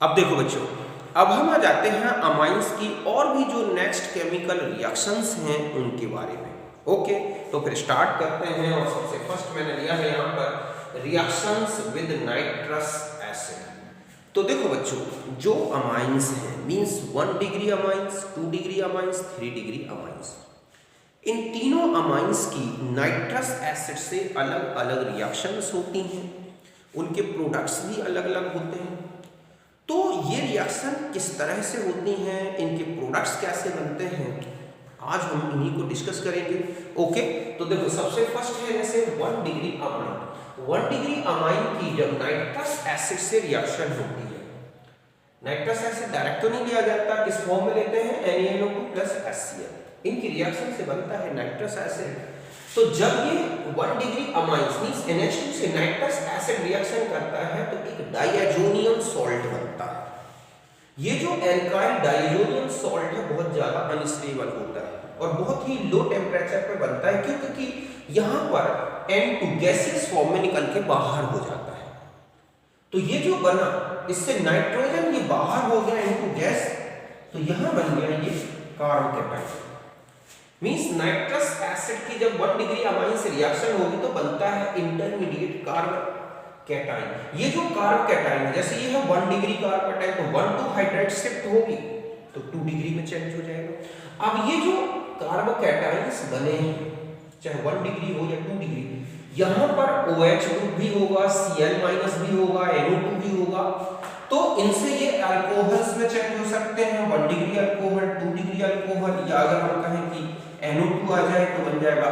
अब देखो बच्चों, अब हम आ जाते हैं अमाइंस की और भी जो नेक्स्ट केमिकल रिएक्शंस हैं उनके बारे में। ओके, तो फिर स्टार्ट करते हैं। और सबसे फर्स्ट मैंने लिया है यहाँ पर रिएक्शंस विद नाइट्रस एसिड। तो देखो बच्चों, जो अमाइंस हैं means 1 degree amines, 2 degree amines, 3 degree amines, इन तीनों अमाइंस की नाइट्रस एसिड से अलग अलग रिएक्शंस होती हैं, उनके प्रोडक्ट्स भी अलग अलग होते हैं। तो ये रिएक्शन किस तरह से होती हैं, इनके प्रोडक्ट्स कैसे बनते हैं, आज हम इन्हीं को डिस्कस करेंगे। ओके, तो देखो सबसे फर्स्ट है जैसे 1 डिग्री अमाइन। 1 डिग्री अमाइन की जब नाइट्रस एसिड से रिएक्शन होती है, नाइट्रस एसिड डायरेक्ट तो नहीं लिया जाता, किस फॉर्म में लेते हैं, NaNO2 प्लस HCl। इनकी रिएक्शन से बनता है नाइट्रस एसिड। तो जब ये 1 डिग्री अमाइंस मींस NH2 से नाइट्रस एसिड रिएक्शन करता है तो एक डाइएजोनियम सॉल्ट बनता है। ये जो एल्काइल डाइएजोनियम सॉल्ट है बहुत ज्यादा अनस्टेबल होता है और बहुत ही लो टेम्परेचर पर बनता है, क्योंकि यहाँ पर N2 गैसियस फॉर्म में निकल के बाहर हो जाता है। तो ये जो बना, इससे नाइट्रोजन ये बाहर हो गया N2 गैस, तो यहाँ बन गया ये कार्बोकेटाइन। मींस नाइट्रस एसिड की जब 1 डिग्री अमाइन से रिएक्शन होगी तो बनता है इंटरमीडिएट कार्बोकेटाइन। ये जो कार्बोकेटाइन है, जैसे ये है 1 डिग्री कार्बोकेटाइन, तो 1 टू हाइड्रेट शिफ्ट होगी तो 2 डिग्री में चेंज हो जाएगा। अब ये जो कार्बोकेटाइन्स बने हैं, चाहे 1 डिग्री हो या 2 डिग्री, यहाँ पर OH ग्रुप भी होगा, Cl- भी होगा, NO2 भी होगा, तो इनसे ये अल्कोहल्स में चेंज हो सकते हैं। 1 डिग्री अल्कोहल, 2 डिग्री अल्कोहल, या अगर हम कहें कि NO2 आ जाए तो बन जाएगा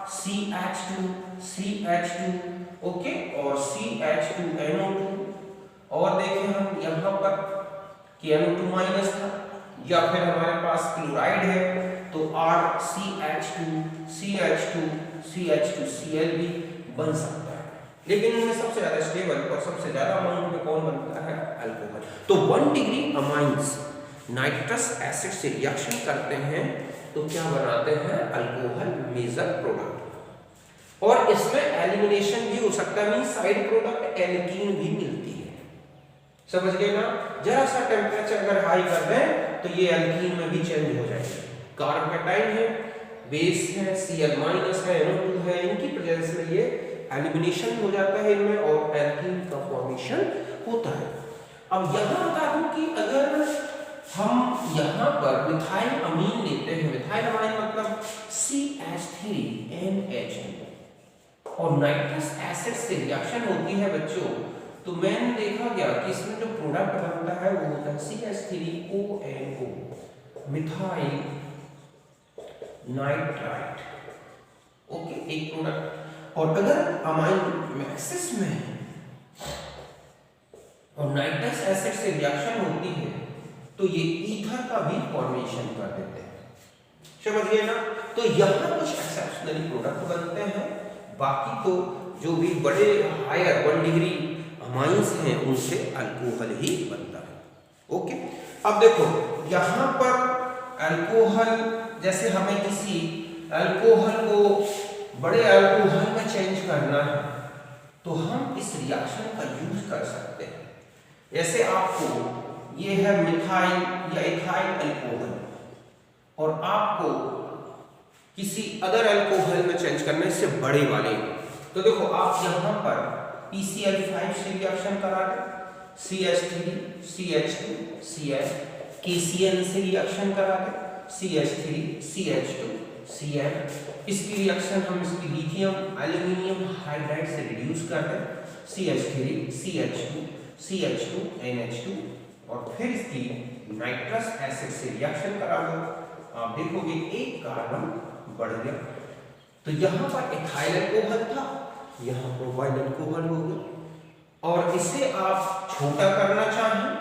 RCH2CH2, ओके, और CH2NO2। और देखें हम यहाँ पर कि NO2 माइनस था, या फिर हमारे पास क्लोराइड है तो RCH2CH2CH2Cl भी बन सकता है। लेकिन इनमें सबसे ज्यादा स्टेबल और सबसे ज्यादा अमाउंट में कौन बनता है, अल्कोहल। तो 1 डिग्री अमाइंस नाइट्रस एसिड से रिएक्शन करते हैं तो क्या बनाते हैं, अल्कोहल मेजर प्रोडक्ट। और इसमें एलिमिनेशन भी हो सकता है, मींस साइड प्रोडक्ट एल्कीन भी मिलती है। समझ गए ना, जरा सा टेम्परेचर अगर हाई कर दें तो ये एल्कीन में भी चेंज हो जाएगा। कार्बोकेटाइन है, बेस है, Cl- है, NO2 है, इनकी प्रेजेंस में ये एलिमिनेशन हो जाता है इनमें और एल्कीन का फॉर्मेशन होता है। अब यहाँ बता दूं कि अगर हम यहाँ पर मिथाइल अमीन लेते हैं, मिथाइल अमीन मतलब CH3NH2, और नाइट्रस एसिड से रिएक्शन होती है बच्चों, तो मैंने देखा गया कि इसमें जो प्रोडक्ट बनता है वो होता है CH3ONO, मिथाइल नाइट्राइट। ओके, एक प्रोडक्ट। और अगर अमाइन मैक्सिस में है और नाइट्रस एसिड से रिएक्शन होती है तो ये ईथर का भी फॉर्मेशन कर देते हैं। समझ गए ना, तो यहाँ कुछ एक्सेप्शनली प्रोडक्ट बनते हैं, बाकी तो जो भी बड़े हायर 1 डिग्री अमाइंस हैं उनसे अल्कोहल ही बनता है। ओके, अब देखो यहाँ पर अल्कोहल, जैसे हमें किसी अल्कोहल को बड़े अल्कोहल में चेंज करना है तो हम इस रिएक्शन का यूज कर सकते हैं। जैसे आपको ये है मिथाइल या इथाइल अल्कोहल और आपको किसी अदर अल्कोहल में चेंज करना है, इससे बड़े वाले, तो देखो आप यहाँ पर PCl5 से रिएक्शन करा दे, CH3CH2Cl, KCl से रिएक्शन करा दे, CH3CH2Cl, इसकी रिएक्शन हम इसकी लिथियम एल्यूमिनियम हाइड्राइड से रिड्यूस कर दें, CH3CH2CH2NH2, और फिर इसकी नाइट्रस एसिड से रिएक्शन करा दो, आप देखोगे एक कार्बन बढ़ गया। तो यहाँ पर इथाइल अल्कोहल था, यहाँ प्रोपाइल अल्कोहल हो गया। और इसे आप छोटा करना चाहें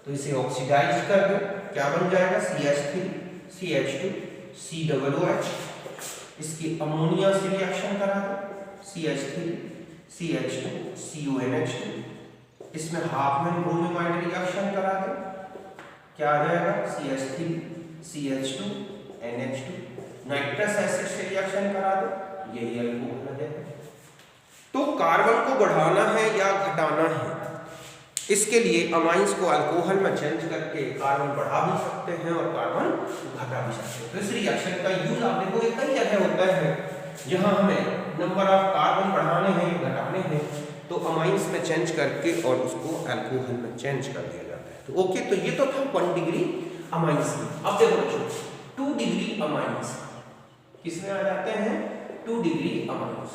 तो इसे ऑक्सीडाइज कर दो, क्या बन जाएगा, CH3CH2COOH, इसकी अमोनिया से रिएक्शन करा दो, CH3CH2CONH2, इसमें हाफ में ब्रोमीमाइड रिएक्शन करा दे, क्या आ जाएगा, CH3CH2NH2, नाइट्रस एसिड से रिएक्शन करा दो, यही अल्कोहल है। तो कार्बन को बढ़ाना है या घटाना है, इसके लिए अमाइंस को अल्कोहल में चेंज करके कार्बन बढ़ा भी सकते हैं और कार्बन घटा भी सकते हैं। तो इस रिएक्शन का यूज आप देखोगे कई जगह होता है जहां हमें नंबर ऑफ कार्बन बढ़ाने हैं घटाने हैं तो अमाइंस में चेंज करके और उसको अल्कोहल में चेंज कर दिया जाता है। तो ओके, तो ये तो था 1 डिग्री अमाइंस में। अब देखो बच्चों 2 डिग्री अमाइंस किसमें आ जाते हैं? 2 डिग्री अमाइंस।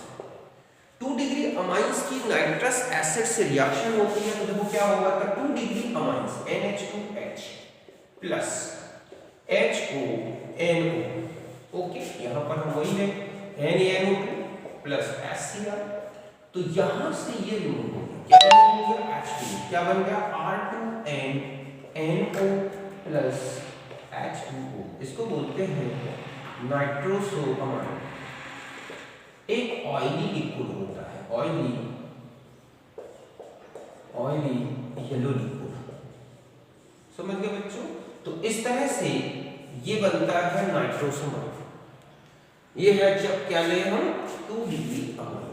2 डिग्री अमाइंस की नाइट्रस एसिड से रिएक्शन होती है तो देखो क्या होगा, तो 2 degree amines NH2H plus HONO। Okay, यहां पर हम वही है NaNO2 प्लस HCl। तो यहां से ये रिमूव हो गया, क्या बन गया? H2। क्या बन गया? R2NO plus H2O। इसको बोलते हैं नाइट्रोसोअमाइन। एक ऑयली लिक्विड होता है, ऑयली येलो लिक्विड, समझ गए बच्चों? तो इस तरह से ये बनता है नाइट्रोसोअमाइन। ये है जब क्या ले हम 2 डिग्री अमाइन।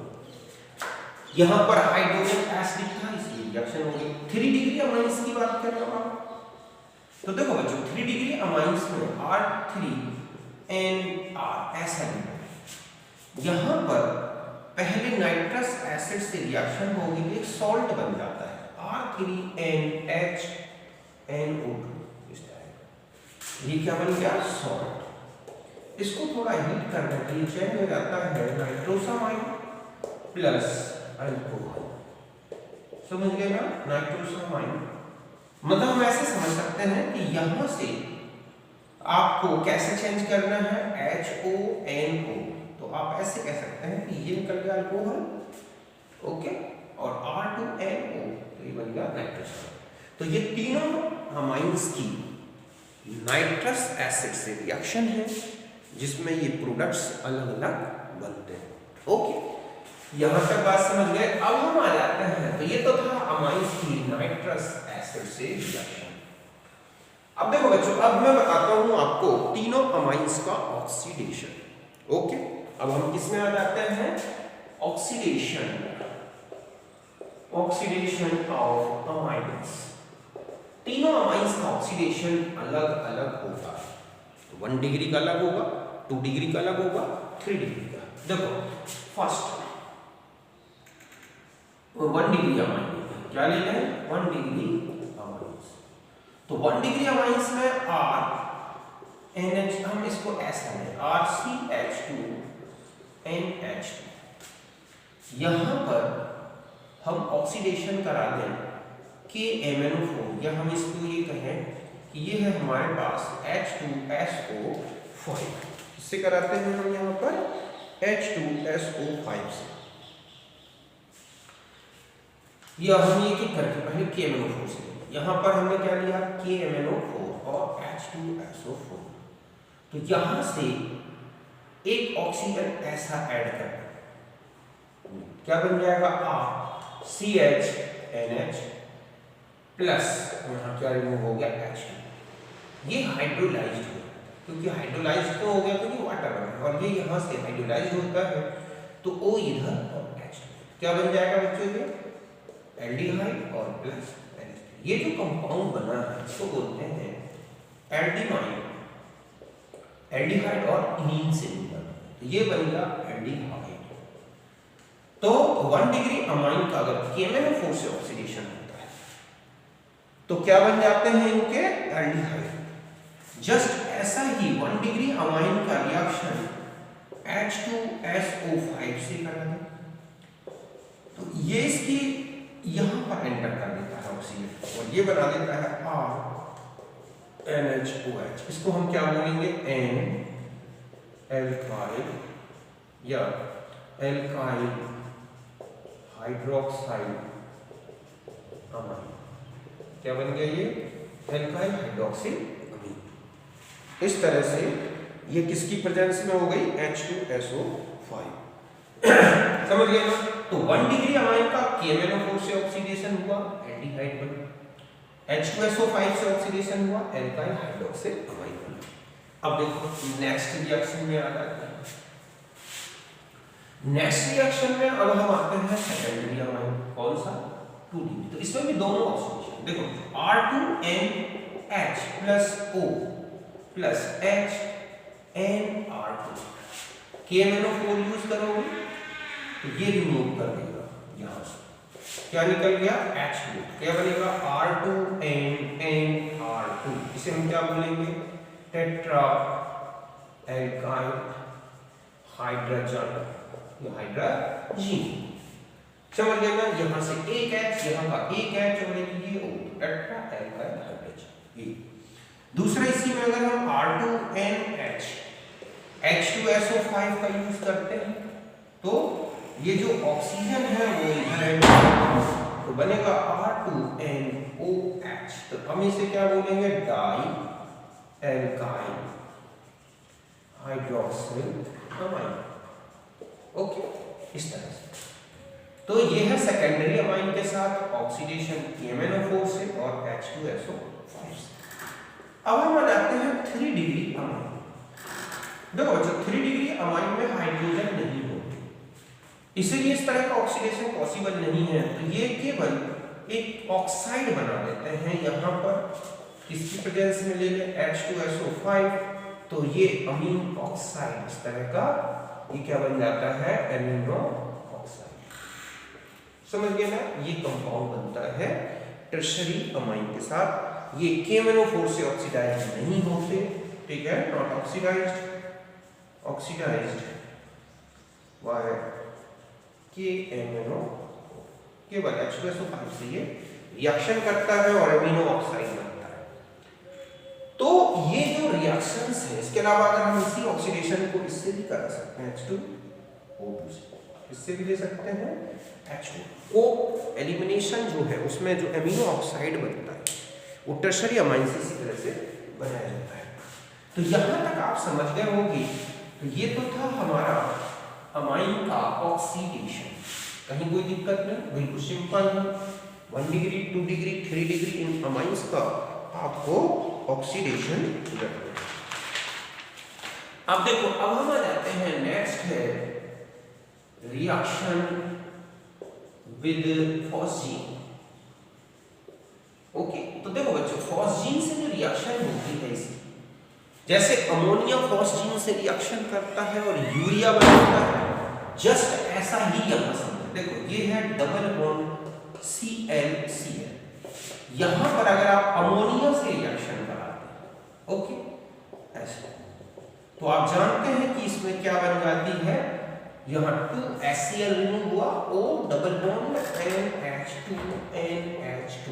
यहां पर हाइड्रोजन एसिड था इसलिए रिएक्शन हो गई। 3 डिग्री अमाइंस की बात कर रहा हूं तो देखो बच्चों 3 डिग्री अमाइंस में R3NR ऐसा लिखो। यहां पर पहले नाइट्रस एसिड से रिएक्शन होगी तो एक सॉल्ट बन जाता है R3NHNO2। इस तरह ये क्या बन गया? सॉल्ट। इसको थोड़ा हीट करने के लिए चेंज हो जाता है नाइट्रोसोअमाइन प्लस अल्कोहल। समझ गए ना? नाइट्रोसोअमाइन मतलब हम ऐसे समझ सकते हैं कि यहां से आपको कैसे चेंज करना है HONO। तो आप ऐसे कह सकते हैं कि ये निकल गया अल्कोहल, ओके, और R2NO तो ये बन गया नाइट्रस। तो ये तीनों अमाइंस की नाइट्रस एसिड से रिएक्शन है जिसमें ये प्रोडक्ट्स अलग अलग बनते हैं। ओके, यहां तक बात समझ गए। अब हम आ जाते हैं, तो ये तो था अमाइंस की नाइट्रस एसिड से रिएक्शन। अब देखो बच्चों, अब मैं बताता हूं आपको तीनों अमाइंस का ऑक्सीडेशन। ओके, अब हम किसमें आ जाते हैं? Oxidation of amines. तीनों अमाइंस का ऑक्सीडेशन अलग अलग होता है। तो 1 डिग्री का अलग होगा, 2 डिग्री का अलग होगा, 3 डिग्री का। देखो फर्स्ट 1 डिग्री अमाइन क्या ले रहे हैं? 1 डिग्री अमाइंस। तो 1 डिग्री अमाइंस में NH हम इसको ऐसा लें RCH2NH2। यहां पर हम ऑक्सीडेशन करा दें KMnO4 या हम इसको ये कहें कि ये है हमारे पास H2SO5। इससे कराते हैं हम यहां पर H2SO5 से, या हम ये क्या करके पहले KMnO4 से। यहां पर हमने क्या लिया? KMnO4 और H2SO4। तो यहां से एक ऑक्सीजन ऐसा ऐड करना, क्या बन जाएगा? CHNH प्लस यहां क्या रिमूव हो गया? H2। ये हाइड्रोलाइज्ड हो, क्योंकि हाइड्रोलाइज्ड तो हो गया क्योंकि वाटर बना, और ये यहां से हाइड्रोलाइज्ड होता है तो O इधर और H2 क्या बन जाएगा बच्चों? ये एल्डिहाइड और प्लस NH3। ये जो कंपाउंड बना है इसको बोलते हैं एल्डिमाइन। एल्डिहाइड और इमीन से मिलकर तो ये बन गया एल्डिहाइड। तो 1 डिग्री अमाइन का अगर KMnO4 से ऑक्सीडेशन होता है तो क्या बन जाते हैं इनके? एल्डिहाइड। जस्ट ऐसा ही 1 डिग्री अमाइन का रिएक्शन H2SO5 से करा दें तो ये इसकी यहां पर एंटर कर देता है ऑक्सीजन और ये बना देता है RNH2OH। इसको हम क्या बोलेंगे? N एल्काइल या एल्काइल हाइड्रोक्साइड अमाइन। क्या बन गया? ये एल्काइल हाइड्रोक्सिल अमीन। इस तरह से ये किसकी प्रेजेंस में हो गई? H2SO5। समझ गए ना? तो 1 डिग्री अमाइन का KMnO4 से ऑक्सीडेशन हुआ, एल्डिहाइड बना। H2SO5 से ऑक्सीडेशन हुआ, एल्काइल हाइड्रोक्सिल अमाइन बना। अब देखो नेक्स्ट रिएक्शन में आ जाते हैं। नेक्स्ट रिएक्शन में अब हम आते हैं सेकेंडरी अमाइन। कौन सा? 2 डिग्री। तो इसमें भी दोनों ऑक्सीडेशन देखो, R2NH plus O plus HNR2, KMnO4 use करोगे तो ये रिमूव कर देगा यहां से, क्या निकल गया H2, क्या बनेगा R2NNR2, इसे हम क्या बोलेंगे टेट्रा एल्काइल हाइड्रोजन या हाइड्रोजीन। समझ गए ना, यहां से एक H, यहां का एक H और एक ये O, टेट्रा एल्काइल हाइड्रोजन। ये दूसरा, इसी में अगर हम R2NH H2SO5 का यूज करते हैं तो ये जो ऑक्सीजन है वो इधर है तो बनेगा R2NOH। तो हम इसे क्या बोलेंगे dialkyl hydroxylamine. Okay, इस तरह से। तो ये है सेकेंडरी अमाइन के साथ ऑक्सीडेशन KMnO4 से और H2SO5 से। अब हम आ जाते हैं 3 डिग्री अमाइन। देखो बच्चों, 3 डिग्री अमाइन में हाइड्रोजन नहीं होते, इसीलिए इस तरह का ऑक्सीडेशन पॉसिबल नहीं है। तो ये केवल एक ऑक्साइड बना देते हैं यहाँ पर, किसकी प्रेजेंस में ले लें H2SO5, तो ये अमीन ऑक्साइड इस तरह का ये क्या बन जाता है एमिनो ऑक्साइड। समझ गए ना, ये कंपाउंड बनता है टर्शरी अमाइन के साथ। ये KMnO4 से ऑक्सीडाइज नहीं होते, ठीक है, not oxidised, oxidised by KMnO, केवल H2SO5 से ये रिएक्शन करता है और अमीनो ऑक्साइड बनता है। तो ये जो रिएक्शंस है, इसके अलावा अगर हम इसी ऑक्सीडेशन को इससे भी करा सकते हैं H2O2 से, इससे भी ले सकते हैं H2। को एलिमिनेशन जो है उसमें जो अमीनो ऑक्साइड बनता है वो टर्शरी अमाइन से इसी तरह से बनाया जाता है। तो यहाँ तक आप समझ गए होंगे। तो ये तो था हमारा अमाइन का ऑक्सीडेशन, कहीं कोई दिक्कत नहीं, बिल्कुल सिंपल है। 1 degree 2 degree 3 degree in amines का आपको ऑक्सीडेशन करना है। अब देखो, अब हम आ जाते हैं नेक्स्ट है रिएक्शन विद फॉस्जीन। ओके, तो देखो बच्चों, फॉस्जीन से जो रिएक्शन होती है इसकी, जैसे अमोनिया फॉस्जीन से रिएक्शन करता है और यूरिया बनाता है, जस्ट ऐसा ही यहां समझो। देखो ये है डबल बॉन्ड ClCl, यहां पर अगर आप अमोनिया से रिएक्शन कराते हैं, ओके ऐसे, तो आप जानते हैं कि इसमें क्या बन जाती है, यहां 2HCl रिमूव हुआ, O डबल बॉन्ड NH2NH2,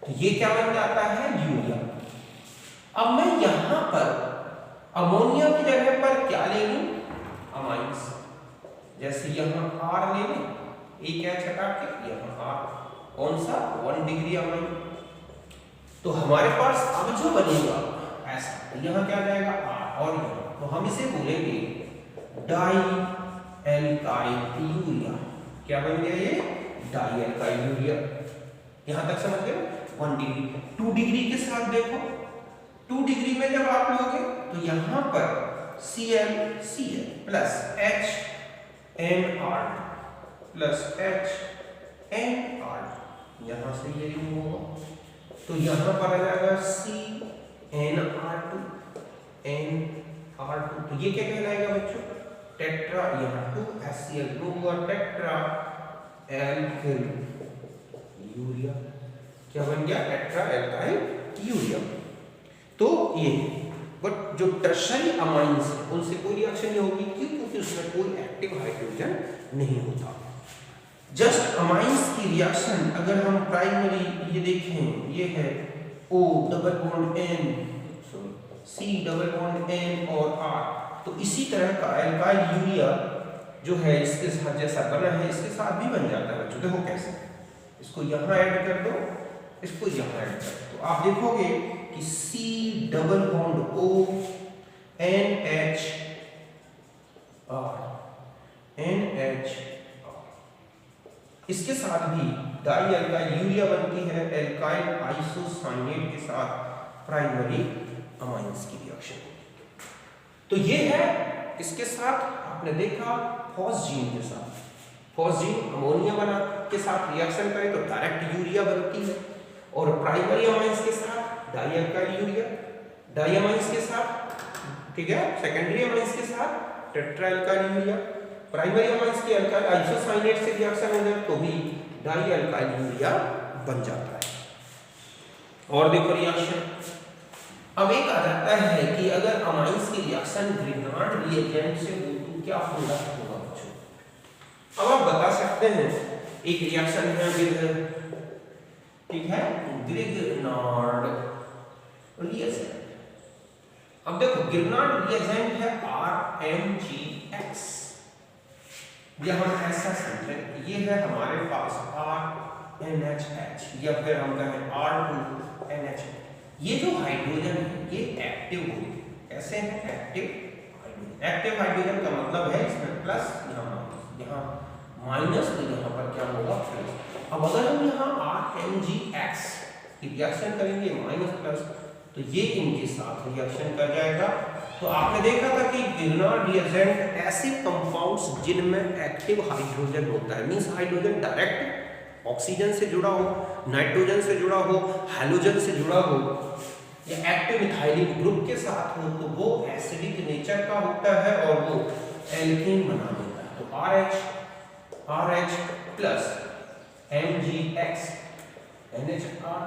तो ये क्या बन जाता है यूरिया। अब मैं यहां पर अमोनिया की जगह पर क्या ले लूं, अमाइंस, जैसे यहां R ले लें, एक H हटा के यहां R, कौन सा 1 डिग्री अमाइन। तो हमारे पास अब जो बनेगा ऐसा, तो यहां क्या जाएगा R और यहां, तो हम इसे बोलेंगे डाई एल्काइल यूरिया। क्या बन गया ये डाई एल्काइल यूरिया। यहां तक समझ गए। 1 डिग्री 2 डिग्री के साथ देखो, 2 डिग्री में जब आप लोगे तो यहां पर ClCl plus HNR plus HNR, यहां से ये रिमूव होगा, तो यहां पर आ जाएगा CNR2 NR2, तो ये क्या कहलाएगा बच्चों टेट्रा, यहां 2HCl रिमूव हुआ, टेट्रा एल्किल यूरिया। क्या बन गया टेट्रा एल्काइल यूरिया। तो ये, बट जो टर्शरी अमाइंस है उनसे कोई रिएक्शन नहीं होगी, क्यों, क्योंकि उसमें कोई एक्टिव हाइड्रोजन नहीं होता। जस्ट अमाइंस की रिएक्शन अगर हम प्राइमरी ये देखें, ये है O double bond N, C double bond N और R, तो इसी तरह का एल्काइल यूरिया जो है इसके साथ जैसा बना है इसके साथ भी बन जाता है बच्चों। देखो कैसे, इसको यहाँ ऐड कर दो, इसको यहाँ ऐड कर दो, तो आप देखोगे कि C double bond O NH R NH, इसके साथ भी डाई एल्काइल यूरिया बनती है एल्काइल आइसोसाइनेट के साथ प्राइमरी अमाइंस की रिएक्शन। तो ये है इसके साथ आपने देखा फॉस्जीन के साथ, फॉस्जीन अमोनिया बनाता के साथ रिएक्शन करें तो डायरेक्ट यूरिया बनती है, और प्राइमरी अमाइंस के साथ dialkyl urea, diamines के साथ, ठीक है, सेकेंडरी अमाइंस के साथ tetraalkyl urea, primary amines के अल्काइल आइसोसाइनेट से रिएक्शन हो जाए तो भी डाई अल्काइल यूरिया बन जाता है। और देखो रिएक्शन, अब एक आ जाता है कि अगर अमाइंस की रिएक्शन ग्रिग्नार्ड रिएजेंट से हो तो क्या होगा बच्चों। अब आप बता सकते हैं एक रिएक्शन है विद, ठीक है, ग्रिग्नार्ड रिएजेंट। अब देखो ग्रिग्नार्ड रिएजेंट है RMgX, यह हम ऐसा समझें ये है हमारे पास RNHH या फिर हम कहें R2NH। ये जो हाइड्रोजन है ये एक्टिव ग्रुप है, कैसे है, एक्टिव हाइड्रोजन। एक्टिव हाइड्रोजन का मतलब है इसमें प्लस, यहाँ माइनस, तो यहाँ पर क्या होगा प्लस। अब अगर हम यहाँ RMgX की रिएक्शन करेंगे माइनस प्लस, तो ये इनके साथ रिएक्शन कर जाएगा। तो आपने देखा था कि ग्रिग्नार्ड रिएजेंट ऐसे कंपाउंड्स जिनमें एक्टिव हाइड्रोजन होता है, मींस हाइड्रोजन डायरेक्ट ऑक्सीजन से जुड़ा हो, नाइट्रोजन से जुड़ा हो, हैलोजन से जुड़ा हो, या एक्टिव मिथाइलिन ग्रुप के साथ हो, तो वो एसिडिक नेचर का होता है और वो एल्कीन बना देता है। तो RH plus MgX NHR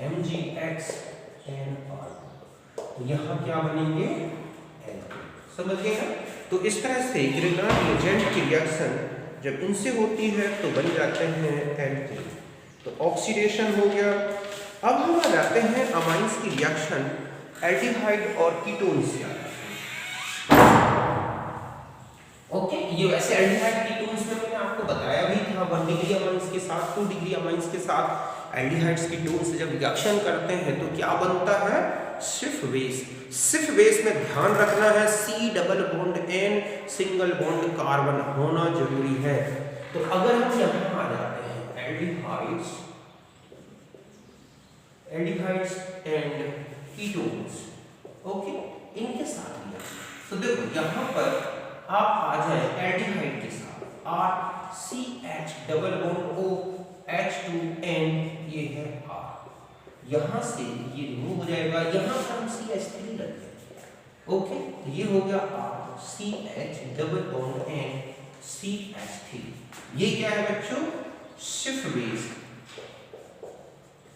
MgX NR, तो यहाँ क्या बनेंगे, एल्कीन। समझ गए ना। तो इस तरह से ग्रिग्नार्ड रिएजेंट की रिएक्शन जब इनसे होती है तो बन जाते हैं एल्कीन। तो ऑक्सीडेशन हो गया। अब हम आ जाते हैं अमाइंस की रिएक्शन एल्डिहाइड और कीटोन से। ओके, ये वैसे एल्डिहाइड कीटोन्स में मैंने आपको बताया भी था, 1 डिग्री अमाइंस के साथ 2 डिग्री अमाइंस के साथ एल्डिहाइड्स कीटोन से जब रिएक्शन करते हैं तो क्या बनता है, सिर्फ बेस। सिर्फ बेस में ध्यान रखना है C double bond N single bond carbon होना जरूरी है। तो अगर हम यहाँ आ जाते हैं एल्डिहाइड्स एंड कीटोन्स, ओके, इनके साथ रिएक्शन। तो देखो यहाँ पर आप आ जाए एल्डिहाइड के साथ RCH डबल बॉन्ड OH2N, ये है R, यहां से ये रिमूव हो जाएगा, यहां पर हम CH3 रखते हैं। ओके, तो ये हो गया RCH double bond N CH3। ये क्या है बच्चों, सिर्फ बेस,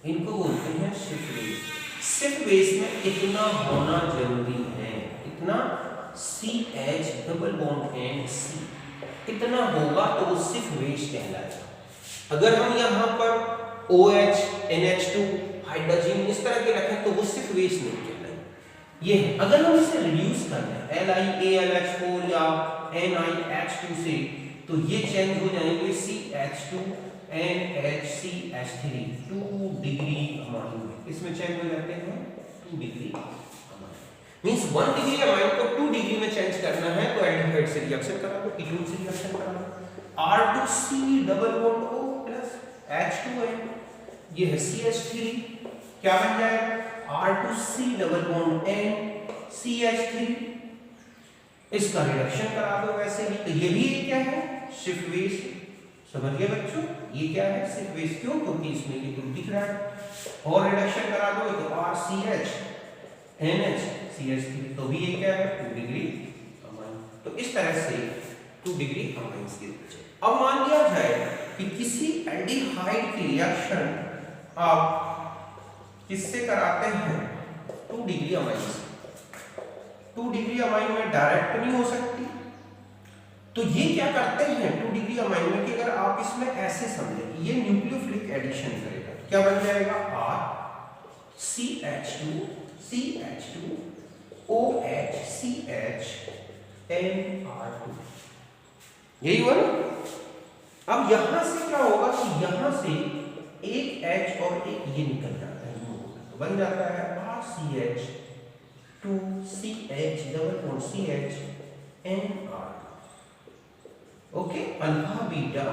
इनको बोलते हैं सिर्फ बेस। सिर्फ बेस में इतना होना जरूरी है, इतना CH double bond N C, इतना होगा तो वो सिर्फ बेस कहलाएगा। अगर हम यहाँ पर OH NH2 हाइड्रोजन इस तरह के रखें तो वो सिर्फ बेस नहीं कहलाएगा। ये है, अगर हम इसे रिड्यूस कर दें LiAlH4 या NiH2 से, तो ये चेंज हो जाएंगे CH2 NHCH3 2 डिग्री अमाइन में, इसमें चेंज हो जाते हैं 2 degree amine. Means 1 degree amine को 2 डिग्री में चेंज करना है तो एल्डिहाइड से रिएक्शन करा दो, कीटोन से रिएक्शन करा दो। R2C double bond O plus H2N, ये है CH3, क्या बन जाएगा R2C double bond N CH3, इसका रिडक्शन करा दो वैसे ही। तो ये भी क्या है, सिर्फ बेस। समझ गए बच्चों, ये क्या है, सिर्फ बेस। क्यों, क्योंकि इसमें ये ग्रुप दिख रहा है। और रिडक्शन करा दो तो RCH NH CH3, तो भी ये क्या है 2 डिग्री अमाइन। तो इस तरह से 2 डिग्री अमाइन की रिएक्शन। अब मान लिया जाए कि किसी एल्डिहाइड की रिएक्शन आप किससे कराते हैं, 2 डिग्री अमाइन से। 2 डिग्री अमाइन में डायरेक्ट नहीं हो सकती, तो ये क्या करते हैं 2 डिग्री अमाइन में कि अगर आप इसमें ऐसे समझें, ये न्यूक्लियोफिलिक एडिशन करेगा, क्या बन जाएगा CH2 OHCH NR2, यही हुआ ना। अब यहां से क्या होगा कि यहां से एक H और एक ये निकल जाता है, तो बन जाता है RCH 2CH double bond CH NR। Okay, alpha beta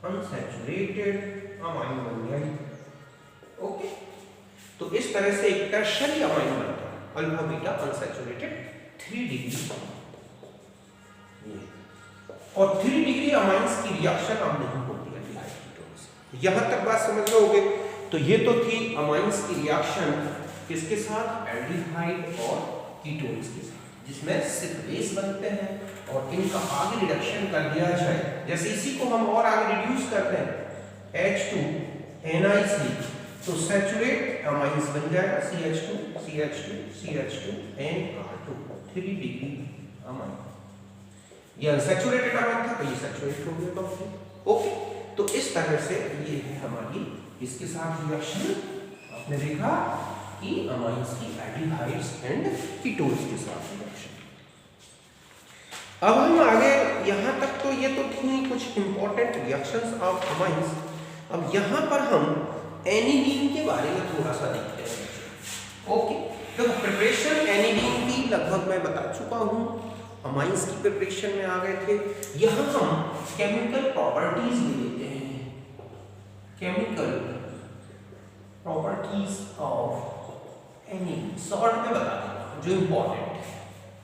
unsaturated amine बन गया। ओके, तो इस तरह से एक टर्शियरी अमाइन बनता है, अल्फा बीटा अनसैचुरेटेड 3 डिग्री। और 3 डिग्री अमाइंस की रिएक्शन अब नहीं होती एल्डिहाइड कीटोन से। यहां तक बात समझ लोगे। तो ये तो थी अमाइंस की रिएक्शन किसके साथ, एल्डिहाइड और कीटोन्स के साथ, जिसमें सिर्फ बेस बनते हैं और इनका आगे रिडक्शन कर दिया जाए। जैसे इसी को हम और आगे रिड्यूस करते हैं H2NiC, तो सैचुरेट अमाइंस बन जाएगा CH2 CH2 CH2 NR2, 3 degree amine. ये अनसैचुरेटेड अमाइन था तो ये सैचुरेट हो गया कंप्लीट। ओके, तो इस तरह से ये है हमारी इसके साथ रिएक्शन। आपने देखा कि अमाइंस की एल्डिहाइड्स एंड कीटोन्स के साथ रिएक्शन। अब हम आगे, यहाँ तक तो ये तो थी कुछ इंपॉर्टेंट रिएक्शंस ऑफ अमाइंस। अब यहाँ पर हम एनिलीन के बारे में थोड़ा सा देखते हैं। ओके, तो प्रिपरेशन एनिलीन की लगभग मैं बता चुका हूँ, अमाइंस की प्रिपरेशन में आ गए थे। यहाँ हम केमिकल प्रॉपर्टीज भी लेते हैं, chemical properties of aniline short में बता देता हूँ जो इंपॉर्टेंट है।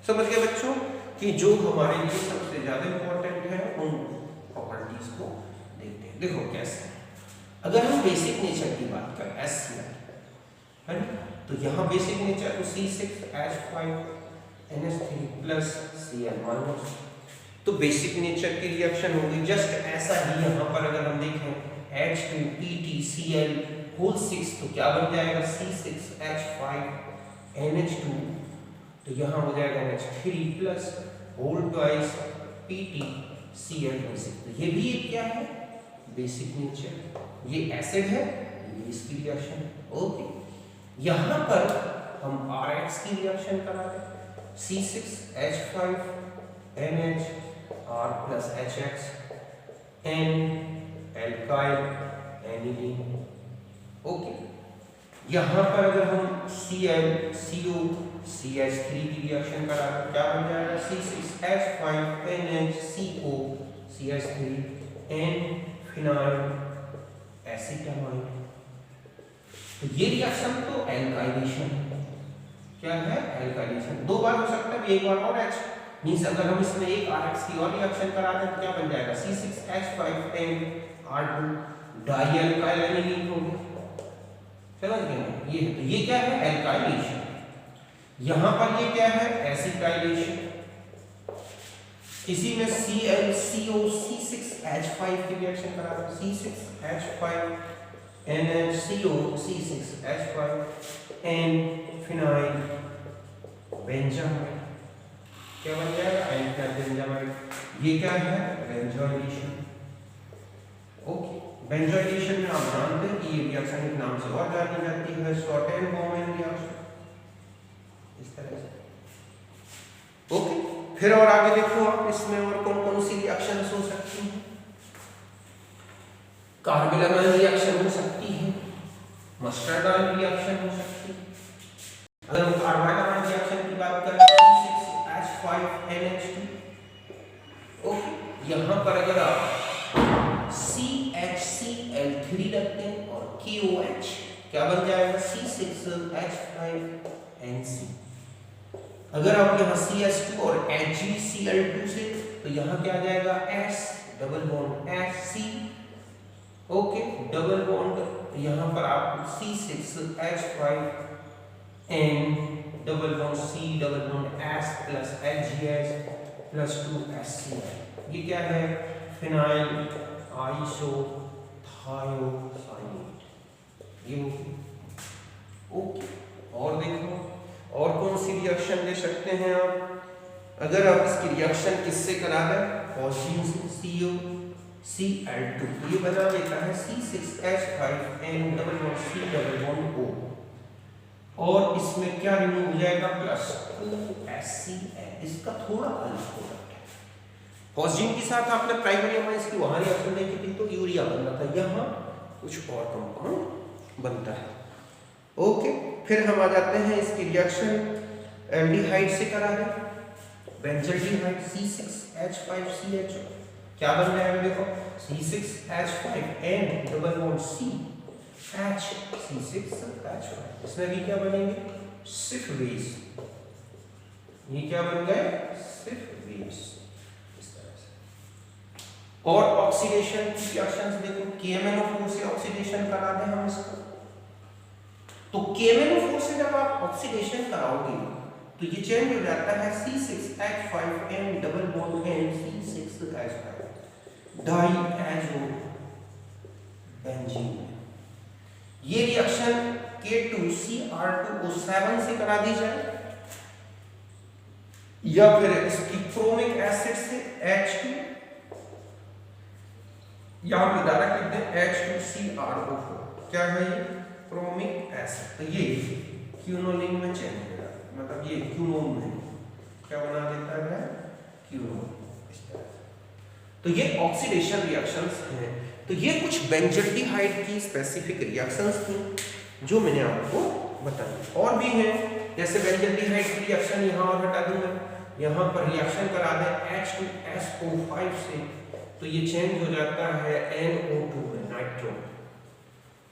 समझ गए बच्चों कि जो हमारे लिए सबसे ज्यादा इंपॉर्टेंट है उन प्रॉपर्टीज को देखते हैं। देखो कैसे, अगर हम बेसिक नेचर की बात करें HCl है ना, तो यहाँ बेसिक नेचर तो C6H5NH3 प्लस Cl-, तो बेसिक नेचर की रिएक्शन होगी। जस्ट ऐसा ही यहाँ पर अगर हम देखें H2PtCl होल 6, तो क्या बन जाएगा C6H5NH2, तो यहाँ हो जाएगा NH3 plus whole twice PtCl6। तो ये भी एक क्या है, बेसिक नेचर। ये एसिड है, ये इसकी रिएक्शन है। ओके, यहाँ पर हम RX की रिएक्शन करा दें, C6H5NH R plus HX N alkyl aniline. Okay, यहाँ पर अगर हम ClCO CH3 की रिएक्शन करा दें, क्या बन जाएगा C6H5NH CO CH3 N phenyl एसीटामाइड। तो ये रिएक्शन तो एल्काइलेशन, क्या है एल्काइलेशन। दो बार हो सकता है, एक बार और H मींस अगर हम इसमें एक RX की और रिएक्शन करा दें तो क्या बन जाएगा C6H5NR2 डाई एल्काइल एनिलीन हो गया। समझ गए ये, तो ये क्या है एल्काइलेशन। यहाँ पर ये क्या है एसिटाइलेशन। इसी में ClCO C6H5 की रिएक्शन करा दो, C6H5NH CO C6H5 N phenyl benzamide, क्या बन जाएगा एल्काइल बेंजामाइड। ये क्या है बेंजोइलेशन। ओके, बेंजोइलेशन में आप जानते हैं कि ये रिएक्शन एक नाम से और जानी जाती है, शॉर्टेन-बॉर्मन रिएक्शन, इस तरह से। ओके, फिर और आगे देखो आप, इसमें और कौन कौन सी रिएक्शंस हो सकती हैं। कार्बोनिल रिएक्शन हो सकती है, मस्टर्डाइन रिएक्शन हो सकती है। अगर हम कार्बोनिल रिएक्शन की बात करें C6H5NH2, ओके, यहाँ पर अगर आप CHCl3 रखते हैं और KOH, क्या बन जाएगा C6H5NC। अगर आप यहाँ CH2 और HgCl2 से, तो यहाँ क्या आ जाएगा S double bond HC। Okay, double bond यहाँ पर आप C6H5N double bond C double bond S plus HgS plus 2HCl। ये क्या है फिनाइल आइसोथायोसाइनेट, ये होगी। ओके, और देखो और कौन सी रिएक्शन ले सकते हैं आप। अगर आप इसकी रिएक्शन किससे करा दें, फॉस्फीन से COCl2, ये बना देता है C6H5N double bond C double bond O, और इसमें क्या रिमूव हो जाएगा प्लस 2HCl। इसका थोड़ा अलग प्रोडक्ट है। फॉस्फीन के साथ आपने प्राइमरी अमाइंस की वहां रिएक्शन देखी थी तो यूरिया बन रहा था, यहाँ कुछ और कंपाउंड बनता है। ओके, फिर हम आ जाते हैं इसकी रिएक्शन एल्डिहाइड से करा दें, बेंजल्डिहाइड C6H5CHO, क्या बन जाएगा देखो C6H5N double bond C H C6H5, इसमें भी क्या बनेंगे सिर्फ बेस। ये क्या बन गए सिर्फ बेस, इस तरह से। और ऑक्सीडेशन की रिएक्शंस देखो, KMnO4 से ऑक्सीडेशन करा दें हम इसको, तो KMnO4 से जब आप ऑक्सीडेशन कराओगे तो ये चेंज हो जाता है C6H5N double bond N C6H5 diazo benzene. ये रिएक्शन K2Cr2O7 से करा दी जाए या फिर इसकी क्रोमिक एसिड से H2 या हम डायरेक्ट लिख दें H2CrO4। क्या है ये? Chromic acid. तो ये क्यूनोलिन में चेंज हो जाता है, मतलब ये क्यूनोन में क्या बना देता है? क्यूनोन। इस तरह से तो ये ऑक्सीडेशन रिएक्शंस हैं। तो ये कुछ बेंजल्डिहाइड की स्पेसिफिक रिएक्शंस थी जो मैंने आपको बताई। और भी हैं, जैसे बेंजल्डिहाइड की रिएक्शन यहाँ और हटा दूंगा, यहाँ पर रिएक्शन करा दें H2SO5 से तो ये चेंज हो जाता है NO2 में, नाइट्रो।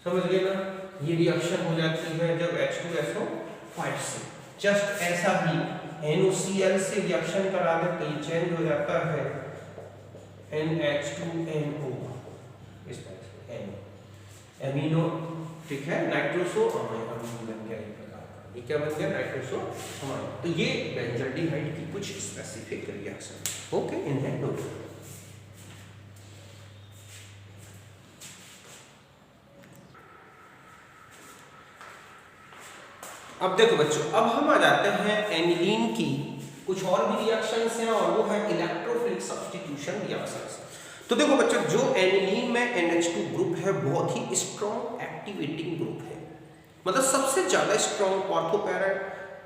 समझ गए ना? ये रिएक्शन हो जाती है जब H2SO5 से। जस्ट ऐसा ही NOCl से रिएक्शन करा दे तो ये चेंज हो जाता है NH2NO। इस तरह से NO एमिनो, ठीक है, नाइट्रोसो अमाइन बन गया। ये क्या बन गया? Nitroso amine. तो ये बेंजल्डिहाइड की कुछ स्पेसिफिक रिएक्शन। ओके, इन्हें नोट करो। अब देखो बच्चों, अब हम आ जाते हैं एनिलीन की कुछ और भी रिएक्शंस हैं और वो है इलेक्ट्रोफिलिक सब्स्टिट्यूशन रिएक्शंस। तो देखो बच्चों, जो एनिलीन में NH2 ग्रुप है बहुत ही स्ट्रॉन्ग एक्टिवेटिंग ग्रुप है, मतलब सबसे ज्यादा स्ट्रॉन्ग ऑर्थोपैरा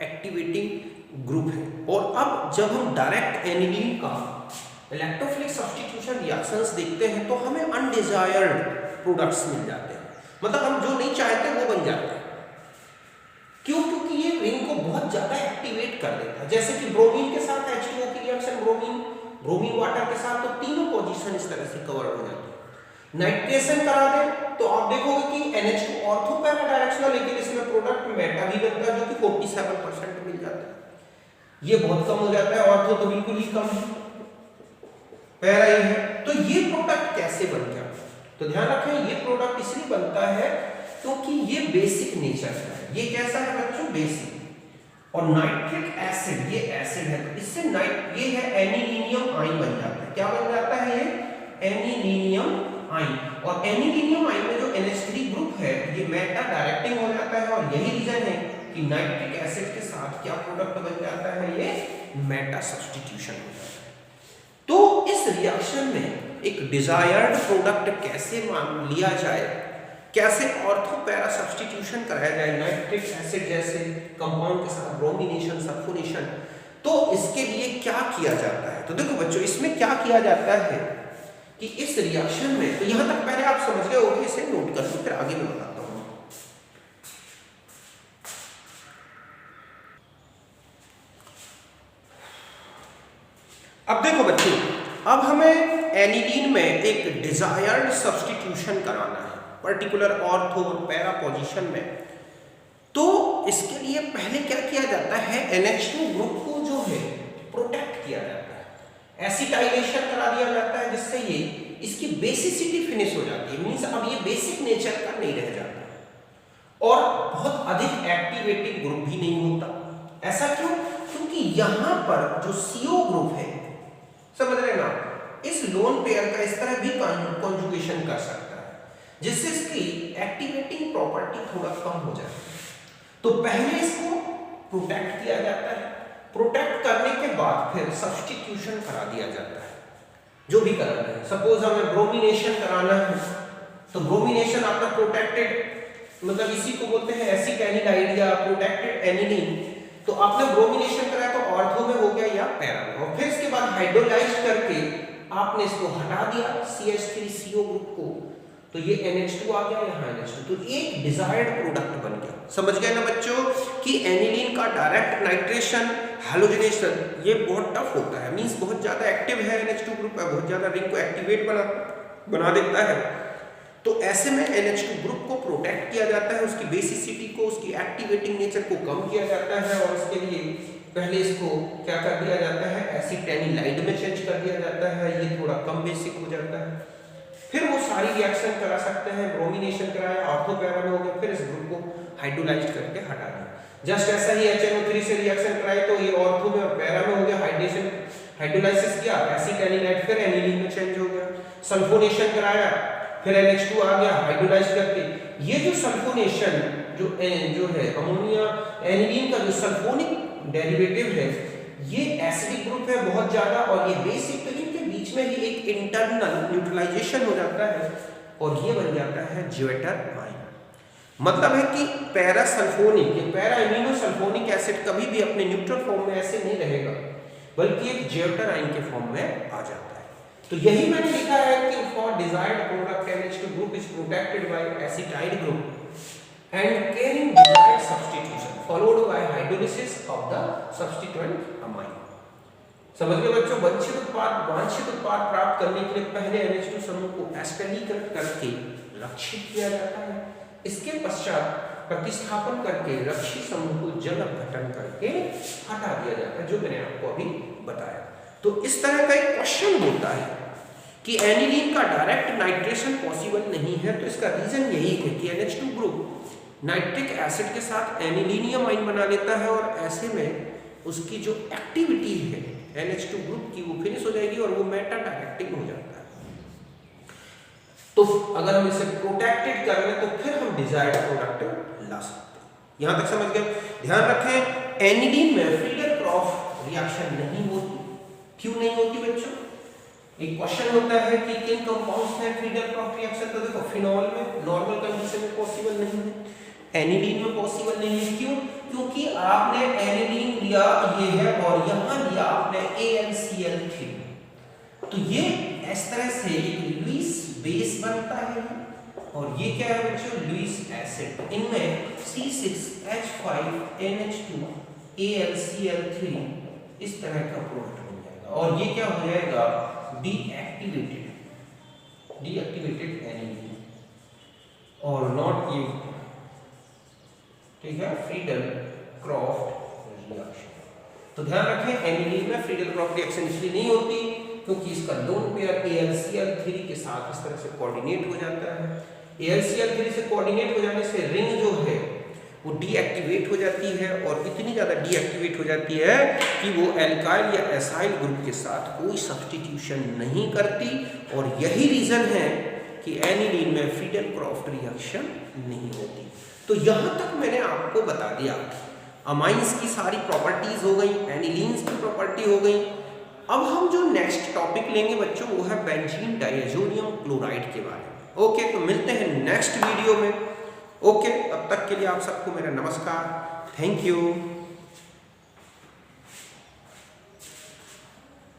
एक्टिवेटिंग ग्रुप है। और अब जब हम डायरेक्ट एनिलीन का इलेक्ट्रोफिलिक सब्स्टिट्यूशन रिएक्शंस देखते हैं तो हमें अनडिजायर्ड प्रोडक्ट्स मिल जाते हैं, मतलब हम जो नहीं चाहते वो बन जाते हैं। क्यों? क्योंकि ये रिंग को बहुत ज्यादा एक्टिवेट कर देता है। जैसे कि ब्रोमीन के साथ H2O की रिएक्शन, ब्रोमीन वाटर के साथ, तो तीनों पोजीशन इस तरह से कवर हो जाती है। नाइट्रेशन करा दें तो आप देखोगे कि NH2 ऑर्थोपैरा डायरेक्शनल, लेकिन इसमें प्रोडक्ट मेटा भी बनता है जो कि 47% मिल जाता है। ये बहुत कम हो जाता है, ऑर्थो तो बिल्कुल ही कम है, पैरा ही है। तो ये प्रोडक्ट कैसे बन गया? तो ध्यान रखें, ये प्रोडक्ट इसलिए बनता है क्योंकि ये बेसिक नेचर का है। ये कैसा है बच्चों? बेसिक। और नाइट्रिक एसिड, ये एसिड है तो इससे ये है एनिलीनियम आयन बन जाता है। क्या बन जाता है? ये एनिलीनियम आयन। और एनिलीनियम आयन में जो NH3 ग्रुप है ये मेटा डायरेक्टिंग हो जाता है और यही रीजन है कि नाइट्रिक एसिड के साथ क्या प्रोडक्ट बन जाता है? ये मेटा सब्स्टिट्यूशन हो जाता है। तो इस रिएक्शन में एक डिजायर्ड प्रोडक्ट कैसे मान लिया जाए, कैसे ऑर्थोपैरा सब्स्टिट्यूशन कराया जाए नाइट्रिक एसिड जैसे कंपाउंड के साथ, ब्रोमिनेशन, सल्फोनेशन, तो इसके लिए क्या किया जाता है? तो देखो बच्चों, इसमें क्या किया जाता है कि इस रिएक्शन में, तो यहां तक पहले आप समझ गए होंगे, इसे नोट कर लो फिर आगे मैं बताता हूं। अब देखो बच्चों, अब हमें एनिलीन में एक डिजायर्ड सब्स्टिट्यूशन कराना है पर्टिकुलर ऑर्थो और पैरा पोजीशन में। तो इसके लिए पहले क्या किया जाता है? NH2 ग्रुप को जो है प्रोटेक्ट किया जाता है, एसिटाइलेशन करा दिया जाता है जिससे ये इसकी बेसिसिटी फिनिश हो जाती है, मींस अब ये बेसिक नेचर का नहीं रह जाता और बहुत अधिक एक्टिवेटिंग ग्रुप भी नहीं होता। ऐसा क्यों? क्योंकि यहां पर जो CO ग्रुप है, समझ रहे ना, इस लोन पेयर का इस तरह भी कॉन्जुगेशन कर सकता है जिससे इसकी एक्टिवेटिंग प्रॉपर्टी थोड़ा कम हो जाए। तो पहले इसको प्रोटेक्ट किया जाता है, प्रोटेक्ट करने के बाद फिर सब्स्टिट्यूशन करा दिया जाता है जो भी कराना है। सपोज हमें ब्रोमिनेशन कराना है तो ब्रोमिनेशन आपका प्रोटेक्टेड, मतलब इसी को बोलते हैं एसिक एनिलाइड या प्रोटेक्टेड एनिलीन। तो आपने ब्रोमिनेशन कराया तो ऑर्थो में हो गया या पैरा में, और फिर इसके बाद हाइड्रोलाइज करके आपने इसको हटा दिया CH3CO ग्रुप को, तो ये NH2 आ गया, यहाँ NH2, तो एक डिजायर्ड प्रोडक्ट बन गया। समझ गए ना बच्चों कि एनिलीन का डायरेक्ट नाइट्रेशन, हैलोजिनेशन ये बहुत टफ होता है, मींस बहुत ज्यादा एक्टिव है NH2 ग्रुप है, बहुत ज्यादा रिंग को एक्टिवेट बना देता है। तो ऐसे में NH2 ग्रुप को प्रोटेक्ट किया जाता है, उसकी बेसिसिटी को, उसकी एक्टिवेटिंग नेचर को कम किया जाता है और इसके लिए पहले इसको क्या कर दिया जाता है, एसिटेनिलाइड में चेंज कर दिया जाता है, ये थोड़ा कम बेसिक हो जाता है। फिर वो सारी रिएक्शन करा सकते हैं, ब्रोमिनेशन कराया, ऑर्थो पैरा में हो गया, फिर इस ग्रुप को हाइड्रोलाइज्ड करके हटा दिया। जस्ट ऐसा ही HNO3 से रिएक्शन कराए तो ये ऑर्थो में और पैरा में हो गया, हाइड्रेशन हाइड्रोलाइसिस किया, एसिटेनिलाइड फिर एनिलीन में चेंज हो गया। सल्फोनेशन कराया, फिर NH2 आ गया हाइड्रोलाइज करके। ये जो सल्फोनेशन जो है अमोनिया एनिलीन का जो सल्फोनिक डेरिवेटिव है, ये एसिडिक ग्रुप है बहुत ज्यादा और ये बेसिक, तो इनके बीच में ही एक इंटरनल न्यूट्रलाइजेशन हो जाता है और ये बन जाता है ज्वेटर आयन। मतलब है कि पैरा सल्फोनिक, ये पैरा एमिनो सल्फोनिक एसिड कभी भी अपने न्यूट्रल फॉर्म में ऐसे नहीं रहेगा, बल्कि एक ज्वेटर आयन के फॉर्म में आ जाता है। तो यही मैंने लिखा है कि for desired product NH2 group is protected by acetyl group and carrying desired substitution followed by hydrolysis of the substituent amine। समझ गए बच्चों, वांछित उत्पाद प्राप्त करने के लिए पहले NH2 समूह को एस्टरीकृत करके रक्षित किया जाता है, इसके पश्चात प्रतिस्थापन करके रक्षित समूह को जल अपघटन करके हटा दिया जाता है, जो मैंने आपको अभी बताया। तो इस तरह का एक क्वेश्चन होता है कि एनिलीन का डायरेक्ट नाइट्रेशन पॉसिबल नहीं है, तो इसका रीजन यही है कि NH2 ग्रुप नाइट्रिक एसिड के साथ एनिलीनियम आयन बना लेता है और ऐसे में उसकी जो एक्टिविटी है NH2 ग्रुप की वो फिनिश हो जाएगी और वो मेटा डायरेक्टिंग हो जाता है। तो अगर हम इसे प्रोटेक्टेड कर रहे हैं तो फिर हम डिजायर्ड प्रोडक्ट ला सकते हैं। यहां तक समझ गए। ध्यान रखें, एनिलीन में फ्रीडल-क्रॉफ रिएक्शन नहीं होती। क्यों नहीं होती बच्चों? एक क्वेश्चन होता है कि किन कंपाउंड्स में फ्रीडल-क्रॉफ रिएक्शन, तो देखो फिनॉल में नॉर्मल कंडीशन में पॉसिबल नहीं है, एनिलीन में पॉसिबल नहीं है। क्यों? क्योंकि आपने एनिलीन लिया ये है और यहां लिया आपने AlCl3, तो ये इस तरह से एक लुईस बेस बनता है और ये क्या है बच्चों, लुईस एसिड। इनमें C6H5NH2 AlCl3 इस तरह का प्रोडक्ट बन जाएगा और ये क्या हो जाएगा, डीएक्टिवेटेड एनिलीन और नॉट ये, ठीक है, फ्रीडल-क्रॉफ रिएक्शन। तो ध्यान रखें, एनिलीन में फ्रीडल-क्रॉफ रिएक्शन इसलिए नहीं होती क्योंकि इसका लोन पेयर AlCl3 के साथ इस तरह से कोऑर्डिनेट हो जाता है। AlCl3 से कोऑर्डिनेट हो जाने से रिंग जो है वो डीएक्टिवेट हो जाती है और इतनी ज़्यादा डीएक्टिवेट हो जाती है कि वो एल्काइल या एसाइल ग्रुप के साथ कोई सब्स्टिट्यूशन नहीं करती और यही रीज़न है कि एनिलीन में फ्रीडल-क्रॉफ रिएक्शन नहीं होती। तो यहाँ तक मैंने आपको बता दिया, अमाइंस की सारी प्रॉपर्टीज़ हो गई, एनिलीन्स की प्रॉपर्टी हो गई। अब हम जो नेक्स्ट टॉपिक लेंगे बच्चों वो है बेंजीन डायज़ोनियम क्लोराइड के बारे में। ओके, तो मिलते हैं नेक्स्ट वीडियो में। ओके, तब तक के लिए आप सबको मेरा नमस्कार, थैंक यू।